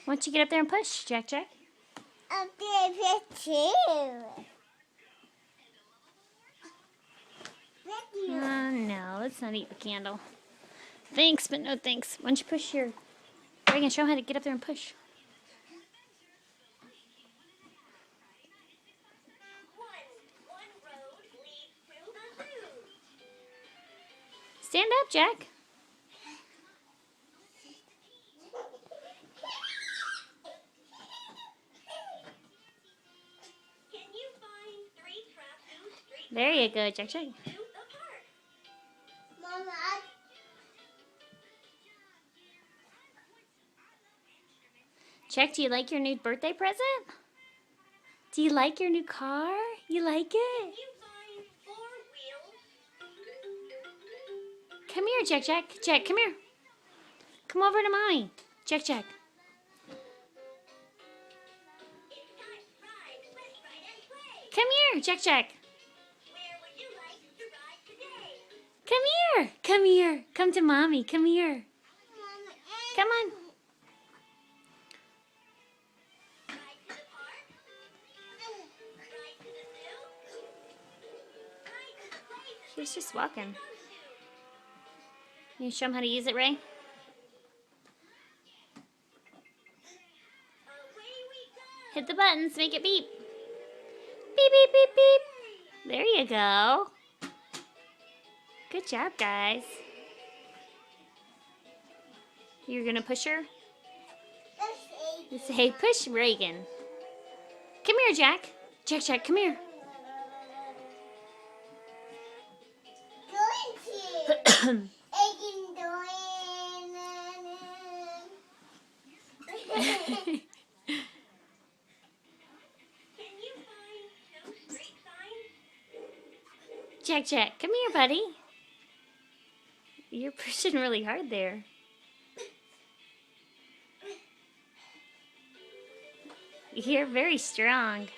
Why don't you get up there and push, Jack Jack? Up there too. No, let's not eat the candle. Thanks, but no thanks. Why don't you push your... Reagan, show him how to get up there and push. Stand up, Jack. There you go, Jack Jack. Mama, Jack, do you like your new birthday present? Do you like your new car? You like it? Come here, Jack Jack. Jack, come here. Come over to Mommy. Jack Jack. Come here, Jack Jack. Come here. Come here. Come to Mommy. Come here. Come on. He was just walking. Can you show him how to use it, Ray? Hit the buttons, make it beep. Beep, beep, beep, beep. There you go. Good job, guys. You're gonna push her? You say, push Reagan. Come here, Jack. Jack, Jack, come here. Jack, Jack, come here, buddy. You're pushing really hard there. You're very strong.